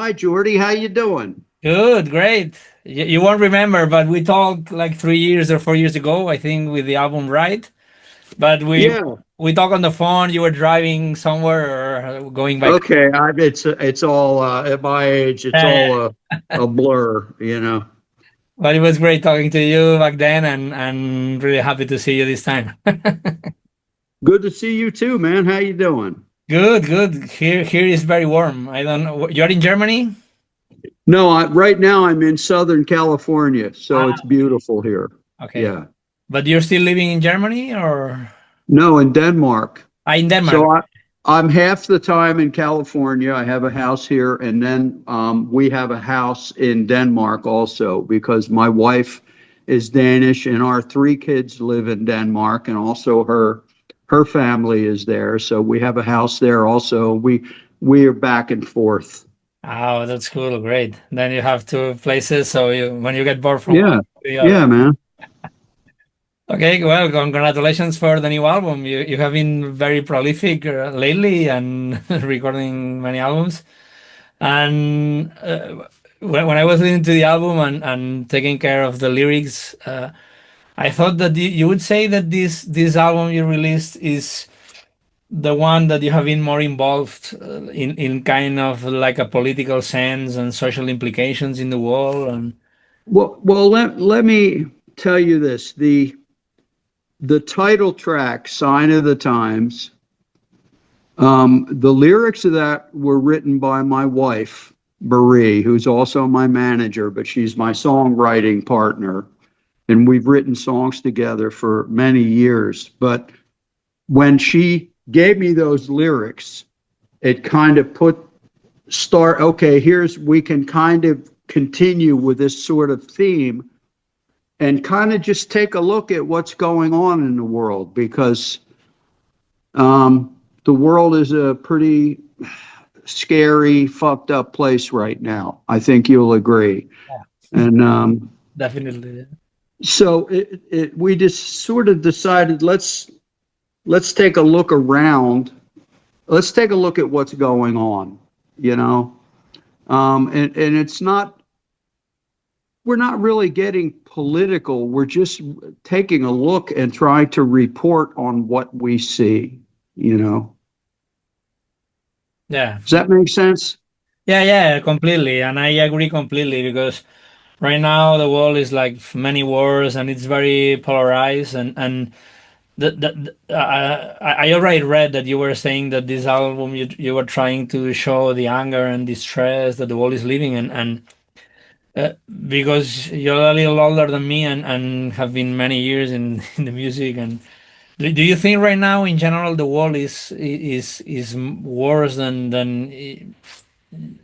Hi, Jordy. How you doing? Good, great. You won't remember, but we talked like 3 years or 4 years ago, I think, with the album Right. But Yeah. we talked on the phone. You were driving somewhere or going by. Okay. It's all at my age. It's Yeah, all yeah. a blur. You know. But it was great talking to you back then, and really happy to see you this time. Good to see you too, man. How you doing? Good, good. Here is very warm. I don't know. You're in Germany? No, right now I'm in Southern California, so Ah, it's beautiful here. okay. Yeah. But you're still living in Germany or No, in Denmark. in Denmark? So I'm half the time in California. I have a house here, and then we have a house in Denmark also because my wife is Danish, and our three kids live in Denmark, and also her family is there. So we have a house there also. We are back and forth. Oh, that's cool. Great. Then you have two places, so when you get bored from one Yeah, to the other. yeah, man. Okay, well, congratulations for the new album. You have been very prolific lately and recording many albums. And when I was listening to the album and taking care of the lyrics, I thought that you would say that this album you released is the one that you have been more involved in kind of like a political sense and social implications in the world. And Well, let me tell you this: the title track, "Sign of the Times." The lyrics of that were written by my wife, Marie, who's also my manager, but she's my songwriting partner. And we've written songs together for many years. But when she gave me those lyrics, it kind of okay, we can kind of continue with this sort of theme and kind of just take a look at what's going on in the world because the world is a pretty scary, fucked up place right now. I think you'll agree. And definitely. so we just sort of decided let's take a look around. Let's take a look at what's going on. You know, and it's not. We're not really getting political. We're just taking a look and trying to report on what we see. You know, Yeah. does that make sense? Yeah, yeah, completely. And I agree completely because right now the world is like many wars and it's very polarized and I already read that you were saying that this album you were trying to show the anger and distress that the world is living in and because you're a little older than me and have been many years in, in the music and do you think right now in general the world is worse than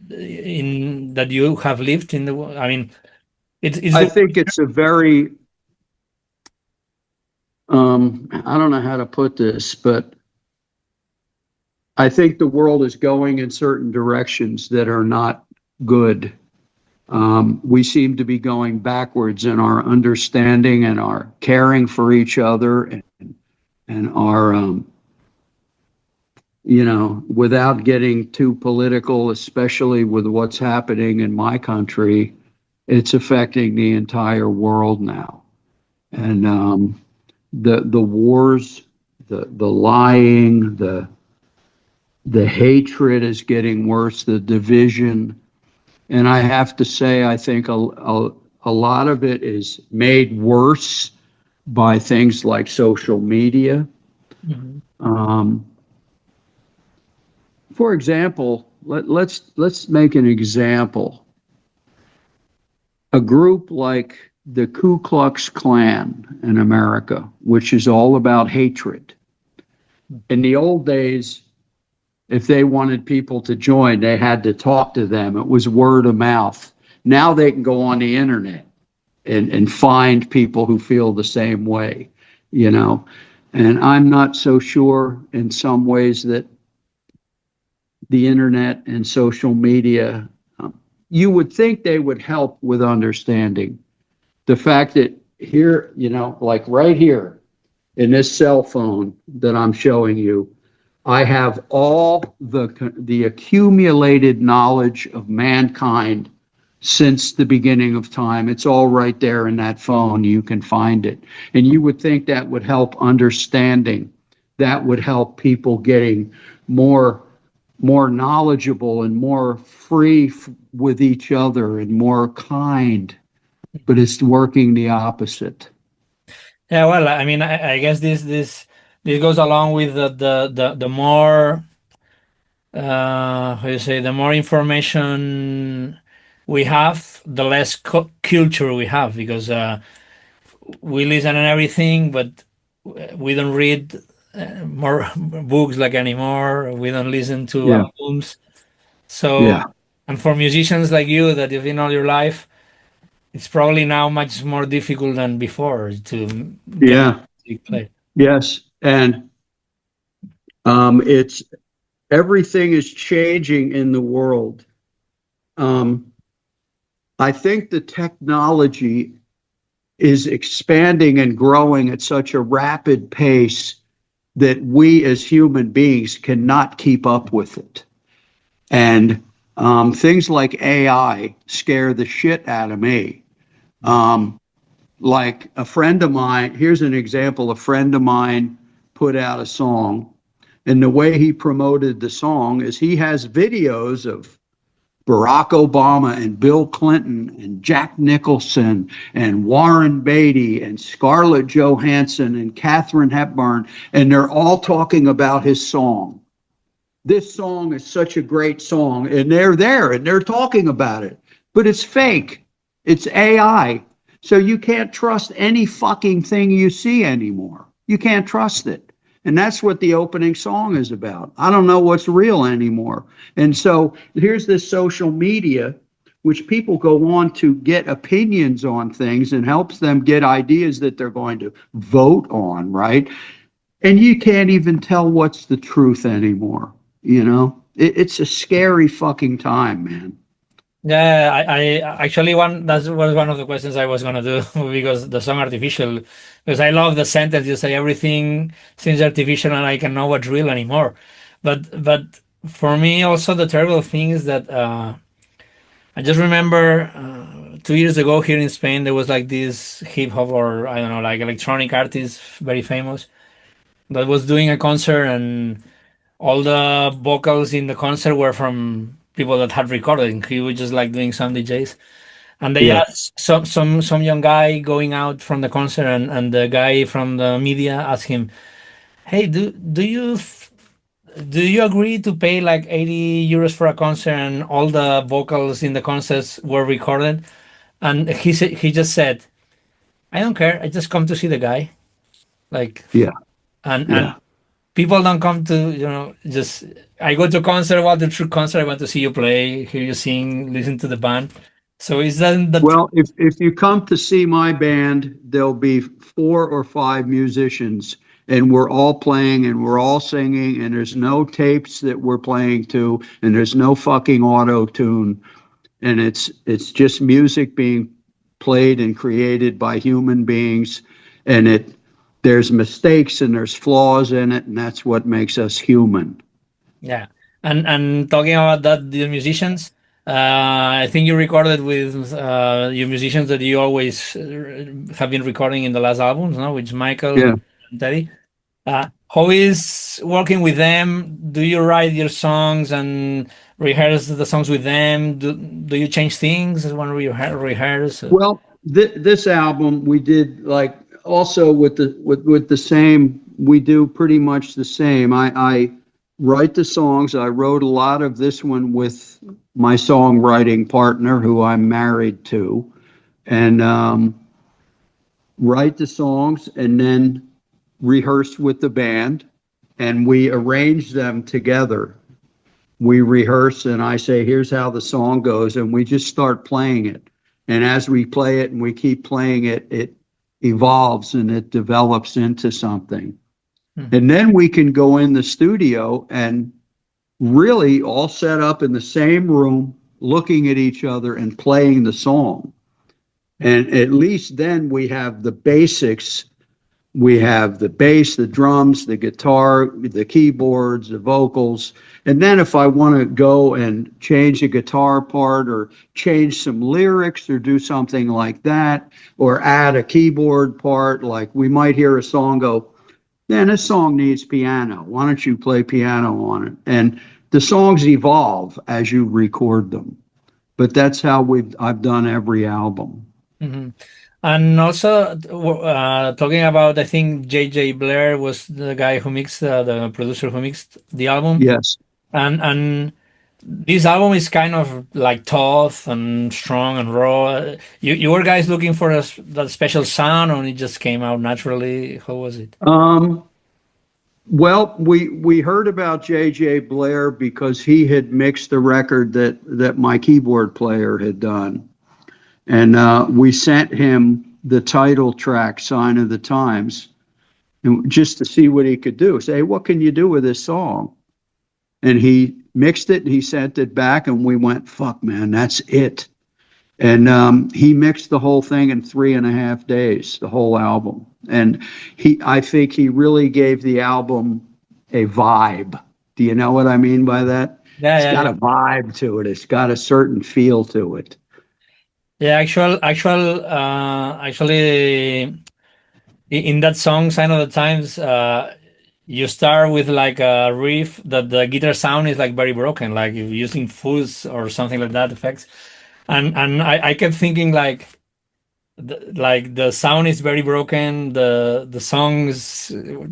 in that you have lived in the world? I mean, it's I the think it's a very I don't know how to put this, but I think the world is going in certain directions that are not good. We seem to be going backwards in our understanding and our caring for each other and our, without getting too political, especially with what's happening in my country, it's affecting the entire world now. And the wars, the lying, the hatred is getting worse, the division. And I have to say, I think a lot of it is made worse by things like social media. Mhm. Um, for example, let's make an example. A group like the Ku Klux Klan in America, which is all about hatred. In the old days, if they wanted people to join, they had to talk to them. It was word of mouth. Now they can go on the internet and find people who feel the same way, you know. And I'm not so sure in some ways that the internet and social media, you would think they would help with understanding. The fact that here, like right here in this cell phone that I'm showing you, I have all the accumulated knowledge of mankind since the beginning of time. It's all right there in that phone. You can find it. And you would think that would help understanding. That would help people getting more knowledgeable and more free with each other and more kind, but it's working the opposite. Yeah, well, I mean, I guess this goes along with the more how you say, the more information we have, the less culture we have, because we listen and everything, but we don't read more books like anymore. We don't listen to Yeah, albums. So, yeah, and for musicians like you that you've been all your life, it's probably now much more difficult than before to get yeah, music played. yes. And it's everything is changing in the world. Um, I think the technology is expanding and growing at such a rapid pace that we as human beings cannot keep up with it. And things like AI scare the shit out of me. Um, like a friend of mine, here's an example, a friend of mine put out a song, and the way he promoted the song is he has videos of Barack Obama and Bill Clinton and Jack Nicholson and Warren Beatty and Scarlett Johansson and Katharine Hepburn, and they're all talking about his song. This song is such a great song, and they're there and they're talking about it, but it's fake. It's AI. So you can't trust any fucking thing you see anymore. You can't trust it. And that's what the opening song is about. I don't know what's real anymore. And so here's this social media, which people go on to get opinions on things and helps them get ideas that they're going to vote on, right? And you can't even tell what's the truth anymore. It's a scary fucking time, man. Yeah, I actually that was one of the questions I was gonna do because the song artificial, because I love the sentence you say everything seems artificial and I can know what's real anymore. But for me also the terrible thing is that I just remember 2 years ago here in Spain there was like this hip hop or I don't know like electronic artist very famous that was doing a concert and all the vocals in the concert were from people that had recorded. And he was just like doing some DJs, and they Yeah. asked some young guy going out from the concert, and the guy from the media asked him, "Hey, do you agree to pay like 80 euros for a concert and all the vocals in the concerts were recorded?" And he just said, "I don't care. I just come to see the guy." Like, Yeah. and Yeah. people don't come to just I go to a concert, WALTER TROUT concert, I want to see you play, hear you sing, listen to the band. So is that Well, if you come to see my band, there'll be 4 or 5 musicians, and we're all playing and we're all singing, and there's no tapes that we're playing to, and there's no fucking auto tune, and it's just music being played and created by human beings, and there's mistakes and there's flaws in it, and that's what makes us human. yeah. And talking about that, the musicians, I think you recorded with your musicians that you always have been recording in the last albums, no, which Michael Yeah. and Teddy. How is working with them? Do you write your songs and rehearse the songs with them? Do you change things when we rehearse? Well, this album we did like also with the same. We do pretty much the same. I write the songs. I wrote a lot of this one with my songwriting partner, who I'm married to, and write the songs and then rehearse with the band, and we arrange them together. We rehearse and I say, here's how the song goes, and we just start playing it. And as we play it and we keep playing it, it evolves and it develops into something. Hmm. And then we can go in the studio and really all set up in the same room, looking at each other and playing the song. And at least then we have the basics We have the bass, the drums, the guitar, the keyboards, the vocals. And then if I want to go and change a guitar part or change some lyrics or do something like that, or add a keyboard part, like we might hear a song go, man, this song needs piano. Why don't you play piano on it? And the songs evolve as you record them. But that's how I've done every album. Hmm. And also, talking about, I think J.J. Blair was the guy who mixed, the producer who mixed the album. Yes. And this album is kind of like tough and strong and raw. You were guys looking for that special sound, or it just came out naturally? How was it? Um, well, we heard about J.J. Blair because he had mixed the record that my keyboard player had done. And we sent him the title track, Sign of the Times, and just to see what he could do. Say, what can you do with this song? And he mixed it, and he sent it back, and we went, fuck, man, that's it. And he mixed the whole thing in 3.5 days, the whole album. And I think he really gave the album a vibe. Do you know what I mean by that? Yeah, It's yeah, got yeah. a vibe to it. It's got a certain feel to it. Yeah, actually, in that song, "Sign of the Times," you start with like a riff that the guitar sound is like very broken, like you're using fuzz or something like that effects. And I kept thinking like the sound is very broken. The songs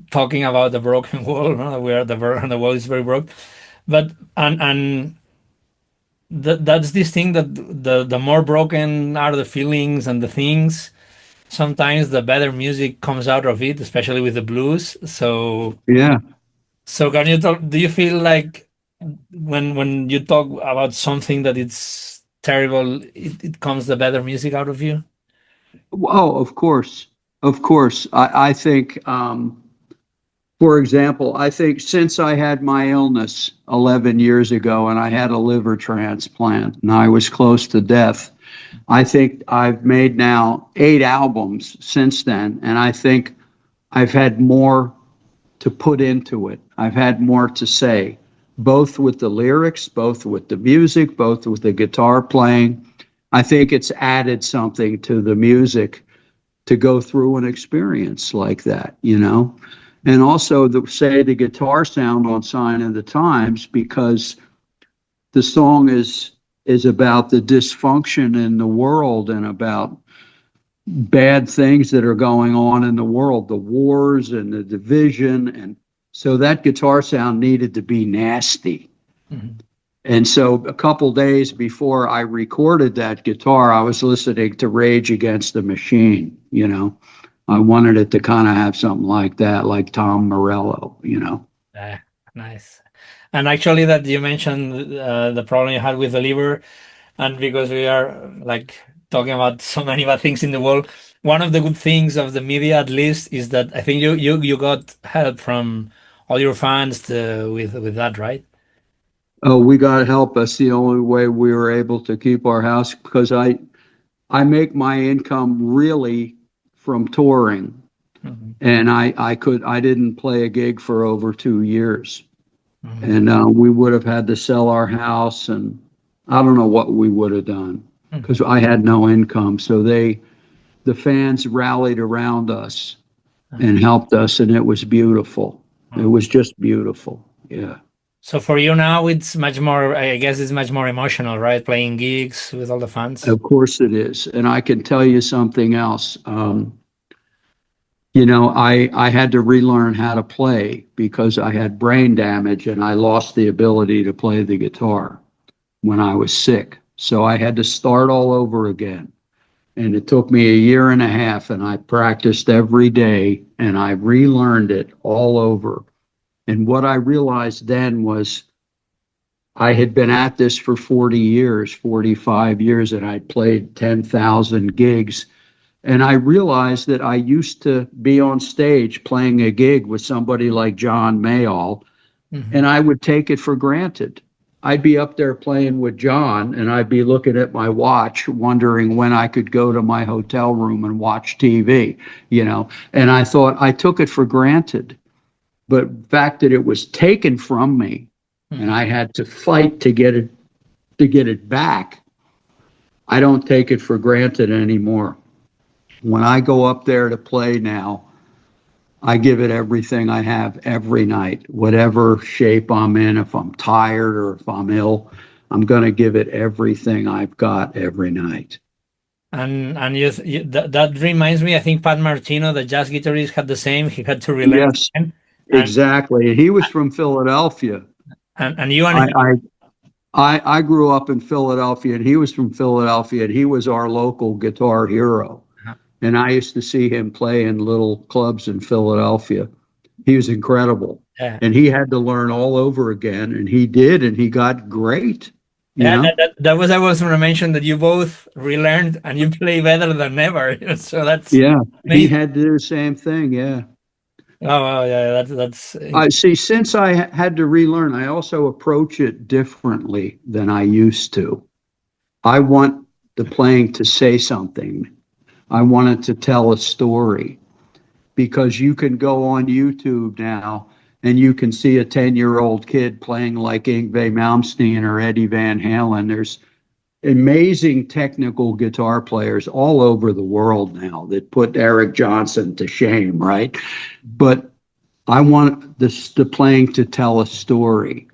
talking about the broken wall, no? Where the wall is very broke. But and that's this thing that the more broken are the feelings and the things, sometimes the better music comes out of it, especially with the blues. Yeah. So can you talk? Do you feel like when you talk about something that it's terrible, it comes the better music out of you? Oh, of course. Of course. I think, for example, I think since I had my illness 11 years ago and I had a liver transplant and I was close to death, I think I've made now 8 albums since then. And I think I've had more to put into it. I've had more to say, both with the lyrics, both with the music, both with the guitar playing. I think it's added something to the music to go through an experience like that, you know? And also, say, the guitar sound on Sign of the Times, because the song is about the dysfunction in the world and about bad things that are going on in the world, the wars and the division. And so that guitar sound needed to be nasty. Mhm. And so a couple days before I recorded that guitar, I was listening to Rage Against the Machine, you know. I wanted it to kind of have something like that, like Tom Morello, you know. Yeah, nice. And actually, that you mentioned the problem you had with the liver, and because we are like talking about so many bad things in the world, one of the good things of the media, at least, is that I think you got help from all your fans with that, right? Oh, we got help. That's the only way we were able to keep our house because I make my income really from touring. Hmm. And I didn't play a gig for over 2 years. Hmm. And we would have had to sell our house, and I don't know what we would have done Hmm. because I had no income. So the fans rallied around us and helped us, and it was beautiful. It was just beautiful. Yeah. So for you now, it's much more, I guess it's much more emotional, right? Playing gigs with all the fans. Of course it is. And I can tell you something else. You know, I had to relearn how to play because I had brain damage and I lost the ability to play the guitar when I was sick. So I had to start all over again. And it took me a year and a half, and I practiced every day and I relearned it all over. And what I realized then was I had been at this for 40 years, 45 years, and I'd played 10,000 gigs. And I realized that I used to be on stage playing a gig with somebody like John Mayall, Hmm. and I would take it for granted. I'd be up there playing with John, and I'd be looking at my watch, wondering when I could go to my hotel room and watch TV, you know. And I thought I took it for granted. But the fact that it was taken from me and I had to fight to get it back, I don't take it for granted anymore. When I go up there to play now, I give it everything I have every night, whatever shape I'm in. If I'm tired or if I'm ill, I'm going to give it everything I've got every night. That reminds me, I think Pat Martino, the jazz guitarist, had the same. He had to relearn Yes, again. And exactly. He was from Philadelphia. and you and I, him. I I grew up in Philadelphia, and he was from Philadelphia, and he was our local guitar hero. And I used to see him play in little clubs in Philadelphia. He was incredible. Yeah. And he had to learn all over again, and he did, and he got great, you Yeah, know? that was I was going to mention that you both relearned and you play better than ever. So that's Yeah, he amazing. had to do the same thing. Yeah. Oh, wow, yeah, that's I see, since I had to relearn, I also approach it differently than I used to. I want the playing to say something. I want it to tell a story, because you can go on YouTube now and you can see a 10-year-old kid playing like Yngwie Malmsteen or Eddie Van Halen. There's amazing technical guitar players all over the world now that put Eric Johnson to shame, right? But I want the playing to tell a story.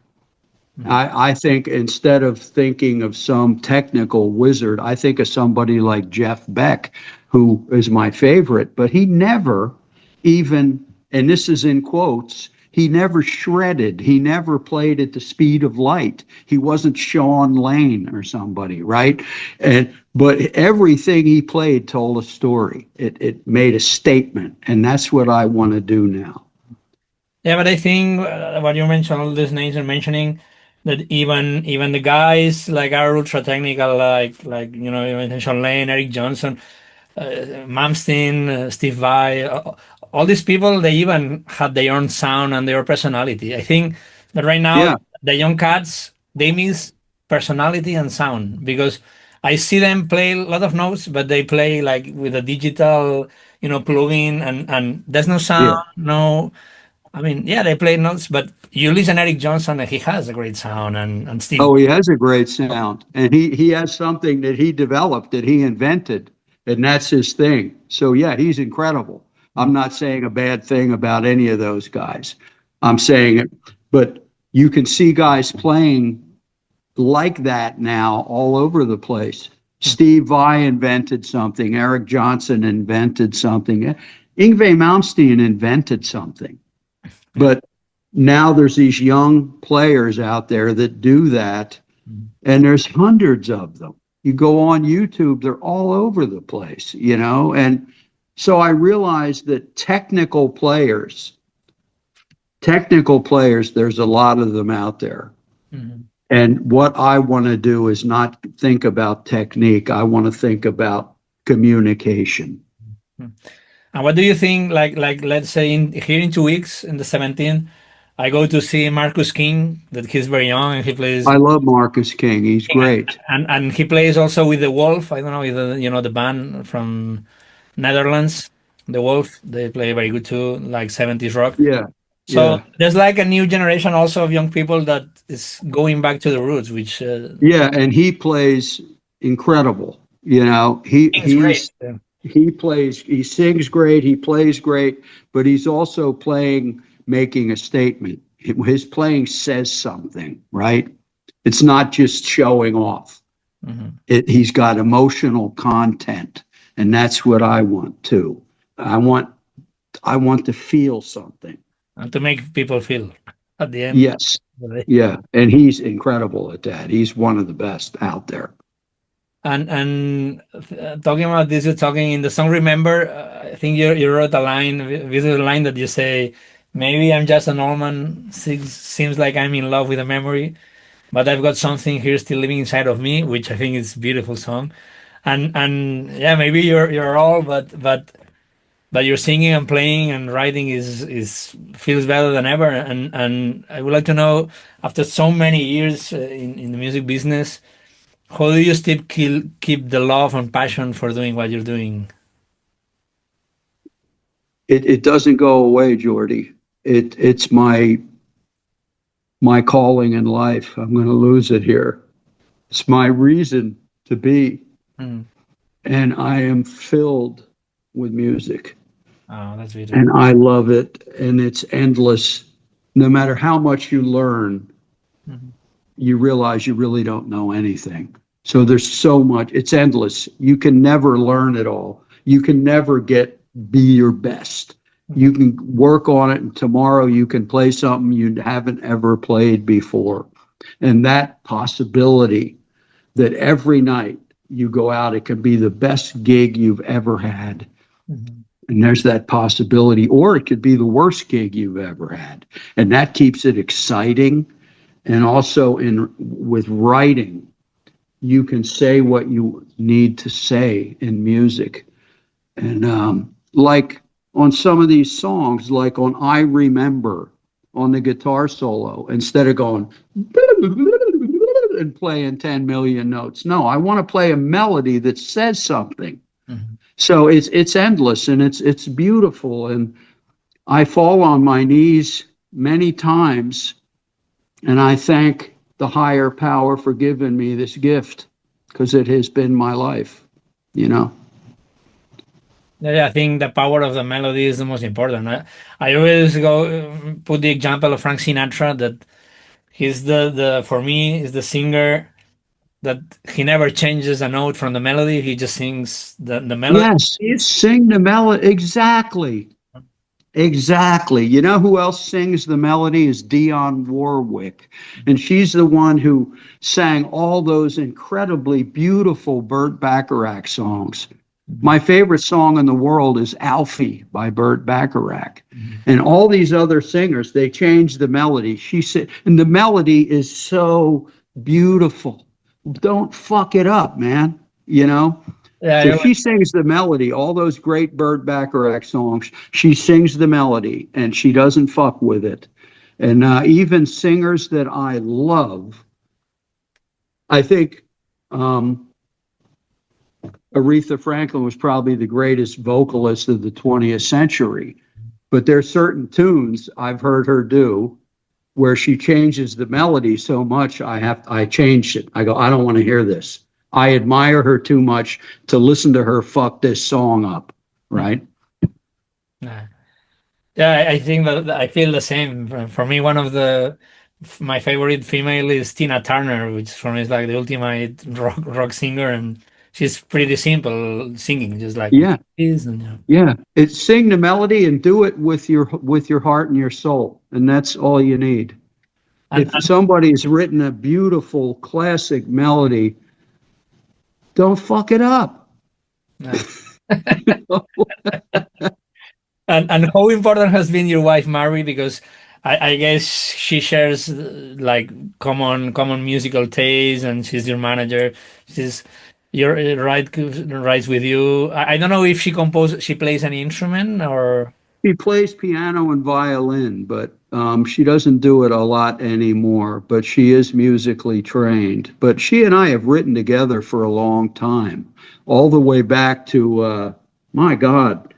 I think instead of thinking of some technical wizard, I think of somebody like Jeff Beck, who is my favorite, but he never even, and this is in quotes, he never shredded. He never played at the speed of light. He wasn't Sean Lane or somebody, right? But everything he played told a story. It made a statement, and that's what I want to do now. Yeah, but I think what you mentioned, all these names you're mentioning, that even the guys like are ultra technical, like you know, you mentioned Sean Lane, Eric Johnson, Malmsteen, Steve Vai, all these people, they even had their own sound and their personality. I think that right now Yeah, the young cats, they miss personality and sound, because I see them play a lot of notes, but they play like with a digital, you know, plugin, and there's no sound, yeah. no. I mean, yeah, they play notes, but you listen Eric Johnson and he has a great sound, and Steve. Oh, he has a great sound, and he has something that he developed, that he invented, and that's his thing. So yeah, he's incredible. I'm not saying a bad thing about any of those guys. I'm saying it, but you can see guys playing like that now all over the place. Steve Vai invented something. Eric Johnson invented something. Yngwie Malmsteen invented something. But now there's these young players out there that do that, and there's hundreds of them. You go on YouTube, they're all over the place, you know? And so I realized that technical players, there's a lot of them out there. Mhm. And what I want to do is not think about technique. I want to think about communication. And what do you think? Like let's say here in 2 weeks, in the 17th, I go to see Marcus King. That he's very young and he plays, I love Marcus King. He's great. and he plays also with the Wolf. I don't know, either you know the band from Netherlands, the Wolf. They play very good too, like 70s rock. Yeah, So yeah. there's like a new generation also of young people that is going back to the roots, which Yeah, and he plays incredible. You know, is great. he sings great, he plays great, but he's also playing, making a statement. His playing says something, right? It's not just showing off. Mhm. He's got emotional content, and that's what I want too. I want I want to feel something. And to make people feel at the end. Yes. Yeah, and he's incredible at that. He's one of the best out there. And talking about this, you're talking in the song "Remember." I think you wrote a line, this is a line that you say, "Maybe I'm just a Norman. Seems like I'm in love with a memory, but I've got something here still living inside of me," which I think is a beautiful song. And yeah, maybe you're all, but that you're singing and playing and writing is feels better than ever. And I would like to know, after so many years in the music business, how do you still keep the love and passion for doing what you're doing? It doesn't go away, Jordy. It's my calling in life. I'm going to lose it here. It's my reason to be, Mm. and I am filled with music, Oh, that's beautiful. and I love it, and it's endless. No matter how much you learn, Mhm. you realize you really don't know anything. So there's so much, it's endless. You can never learn it all. You can never be your best. You Mhm. can work on it, and tomorrow you can play something you haven't ever played before. And that possibility that every night you go out, it can be the best gig you've ever had. Mhm. And there's that possibility, or it could be the worst gig you've ever had. And that keeps it exciting. And also in with writing, you can say what you need to say in music. And like on some of these songs, like on I Remember, on the guitar solo, instead of going and playing 10 million notes. No, I want to play a melody that says something. Mhm. So it's endless, and it's beautiful. And I fall on my knees many times, and I thank the higher power for giving me this gift, because it has been my life, you know. Yeah, I think the power of the melody is the most important. I always go put the example of Frank Sinatra, that he's the for me is the singer that he never changes a note from the melody. He just sings the melody Yes, is. sing the melody. Exactly. Exactly. You know who else sings the melody is Dionne Warwick. And she's the one who sang all those incredibly beautiful Burt Bacharach songs. Mhm. My favorite song in the world is Alfie by Burt Bacharach. Mhm. And all these other singers, they changed the melody. She said, and the melody is so beautiful. Don't fuck it up, man. You know? Yeah, So she sings the melody, all those great Burt Bacharach songs. She sings the melody and she doesn't fuck with it. And even singers that I love, I think um, Aretha Franklin was probably the greatest vocalist of the 20th century. But there are certain tunes I've heard her do where she changes the melody so much I changed it. I go, I don't want to hear this. I admire her too much to listen to her fuck this song up, right? yeah. Yeah, I think that I feel the same. For me, one of my favorite female is Tina Turner, which for me is like the ultimate rock singer, and she's pretty simple singing, just like Yeah, this, and you know. yeah. It's sing the melody and do it with your heart and your soul, and that's all you need. And, If somebody's written a beautiful classic melody, don't fuck it up. and and how important has been your wife, Mary? Because I guess she shares like common musical taste, and she's your manager. She's your writes with you. I don't know if she plays any instrument or. She plays piano and violin, but she doesn't do it a lot anymore. But she is musically trained. But she and I have written together for a long time, all the way back to my God,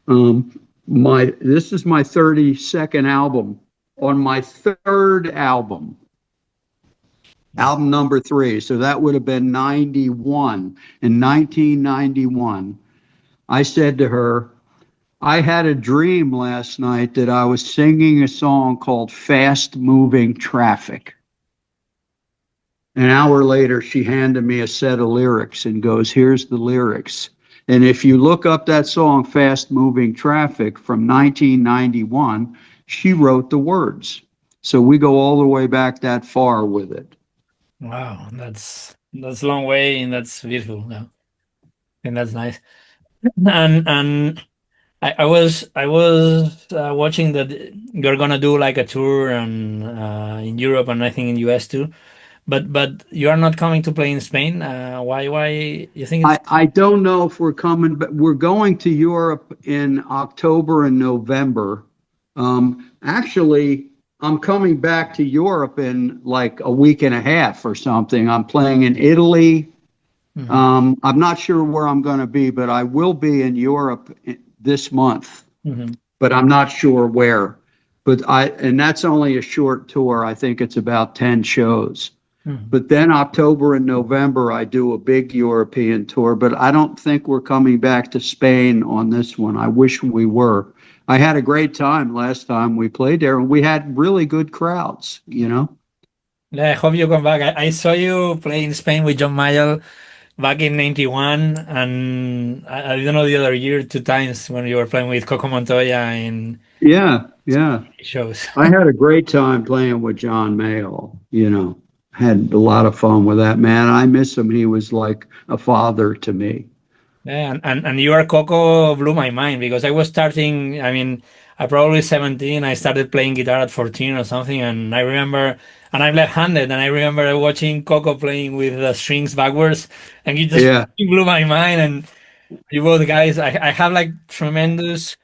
um, my this is my 32nd album. On my third album, album number three, so that would have been 91. In 1991, I said to her, I had a dream last night that I was singing a song called Fast Moving Traffic. An hour later, she handed me a set of lyrics and goes, here's the lyrics. And if you look up that song, Fast Moving Traffic, from 1991, she wrote the words. So we go all the way back that far with it. Wow, that's a long way, and that's beautiful. Yeah, and that's nice. And I was watching that you're gonna do like a tour and in Europe and I think in US too. but you are not coming to play in Spain. Why you think it's I don't know if we're coming, but we're going to Europe in October and November. Actually, I'm coming back to Europe in like a week and a half or something. I'm playing in Italy. Mhm, I'm not sure where I'm going to be, but I will be in Europe this month, mhm, but I'm not sure where. And that's only a short tour. I think it's about 10 shows. mhm. But then October and November, I do a big European tour, but I don't think we're coming back to Spain on this one. I wish we were. I had a great time last time we played there, and we had really good crowds, you know? Yeah, I hope you come back. I saw you play in Spain with John Mayall back in '91, and I don't know the other year, two times when you were playing with Coco Montoya in Yeah, yeah. shows. I had a great time playing with John Mayall, you know. Had a lot of fun with that man. I miss him. He was like a father to me. Yeah, and your Coco blew my mind because I was starting, I mean, I probably 17, I started playing guitar at 14 or something, and I remember, and I'm left-handed, and I remember watching Coco playing with the strings backwards, and it just Yeah, blew my mind, and you both guys, I have like tremendous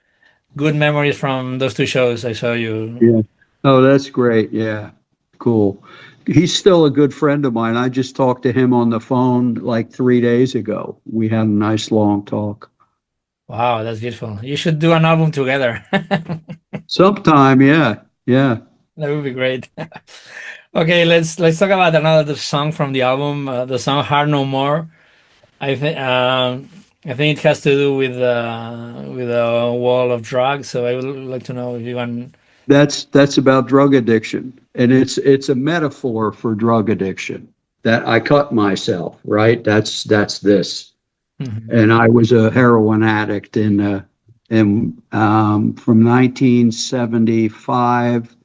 good memories from those two shows I saw you. yeah. Oh, that's great. Yeah, cool. He's still a good friend of mine. I just talked to him on the phone like 3 days ago. We had a nice long talk. Wow, that's beautiful. You should do an album together. Sometime, yeah, yeah. That would be great. Okay, let's talk about another song from the album, the song "Heart No More." I think it has to do with a wall of drugs. So I would like to know if you want. That's about drug addiction, and it's a metaphor for drug addiction. That I cut myself, right? That's this. Mhm, And I was a heroin addict from 1975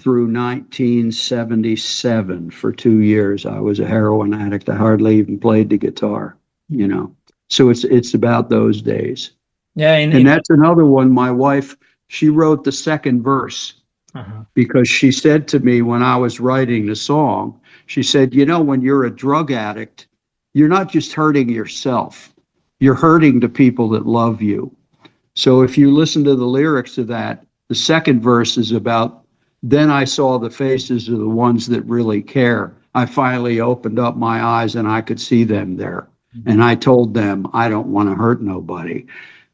through 1977 for 2 years. I was a heroin addict. I hardly even played the guitar, you mhm. know. So it's about those days. Yeah, And that's another one. My wife, she wrote the second verse uh-huh. because she said to me when I was writing the song, she said, you know, when you're a drug addict, you're not just hurting yourself, you're hurting the people that love you. So if you listen to the lyrics of that, the second verse is about, then I saw the faces of the ones that really care. I finally opened up my eyes and I could see them there. And I told them, I don't want to hurt nobody.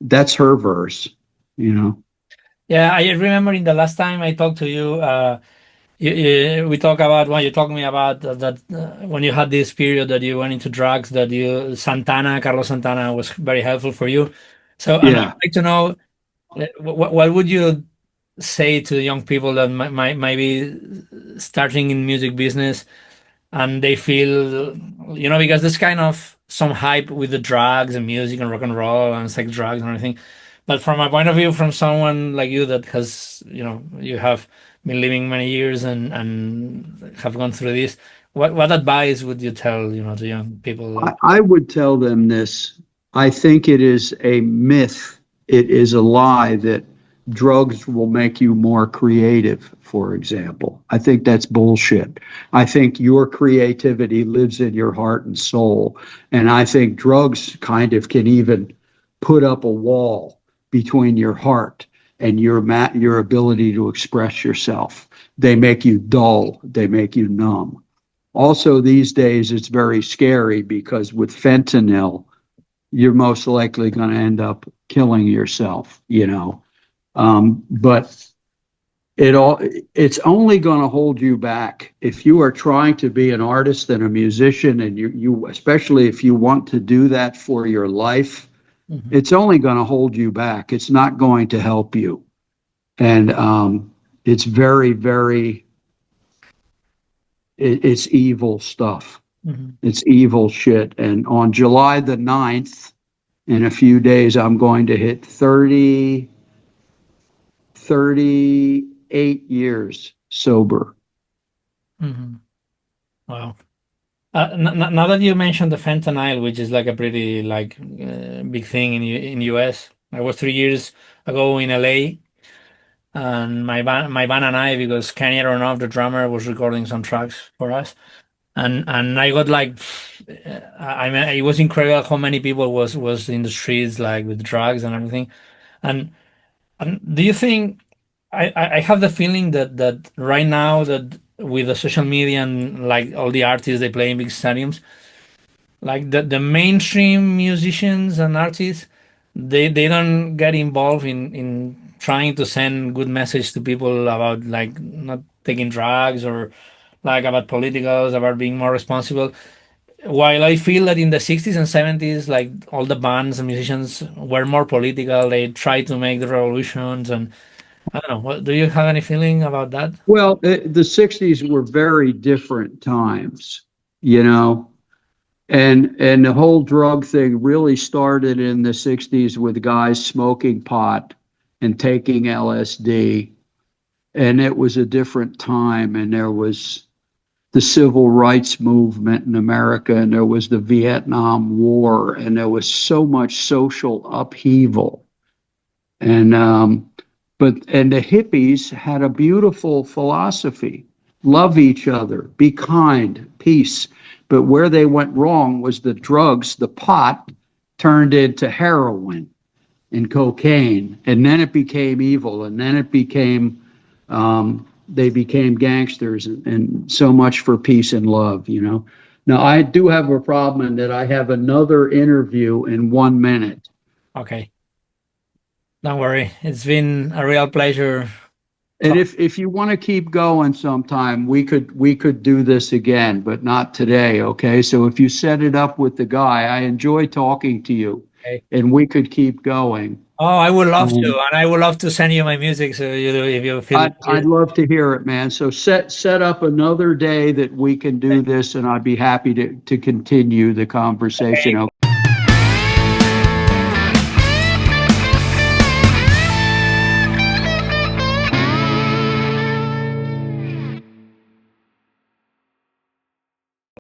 That's her verse, you know? Yeah, I remember in the last time I talked to you, we talk about when you told me about that when you had this period that you went into drugs, that you Carlos Santana was very helpful for you. So, and I'd Yeah. like to know what would you say to young people that might be starting in music business and they feel, because there's kind of some hype with the drugs and music and rock and roll and sex drugs and everything. But from my point of view, from someone like you that has, you have been living many years and have gone through this, what advice would you tell, to young people that? I would tell them this. I think it is a myth. It is a lie that drugs will make you more creative, for example. I think that's bullshit. I think your creativity lives in your heart and soul. And I think drugs kind of can even put up a wall between your heart and your ability to express yourself. They make you dull, they make you numb. Also, these days, it's very scary because with fentanyl, you're most likely going to end up killing yourself, you know. But it all it's only going to hold you back if you are trying to be an artist and a musician, and you especially if you want to do that for your life, Mhm, it's only going to hold you back. It's not going to help you, and it's very, very it's evil stuff. mhm. It's evil shit. And on July the 9th, in a few days, I'm going to hit 38 years sober. Mhm. Wow. Now that you mentioned the fentanyl, which is like a pretty like big thing in US, I was 3 years ago in LA, and my band and I, because Kenny Aronoff, the drummer, was recording some tracks for us. and I got like, I mean, it was incredible how many people was in the streets like with drugs and everything. And do you think I have the feeling that right now that with the social media and like all the artists they play in big stadiums, like the mainstream musicians and artists, they don't get involved in trying to send good message to people about like not taking drugs or like about politicals, about being more responsible. While I feel that in the 60s and 70s, like all the bands and musicians were more political, they tried to make the revolutions. And I don't know, what do you have any feeling about that? Well, the 60s were very different times, you know, and the whole drug thing really started in the 60s with guys smoking pot and taking LSD. And it was a different time. And there was the civil rights movement in America, and there was the Vietnam War, and there was so much social upheaval. And and the hippies had a beautiful philosophy: love each other, be kind, peace. But where they went wrong was the drugs, the pot turned into heroin and cocaine, and then it became evil, and then it became they became gangsters, and so much for peace and love, you know. Now I do have a problem in that I have another interview in 1 minute. Okay, don't worry. It's been a real pleasure. And if you want to keep going sometime, we could do this again, but not today, okay? So if you set it up with the guy, I enjoy talking to you, Okay. and we could keep going. Oh, I would love to, Um, and I would love to send you my music so you do if you feel I'd love to hear it, man. So set up another day that we can do this, and I'd be happy to continue the conversation.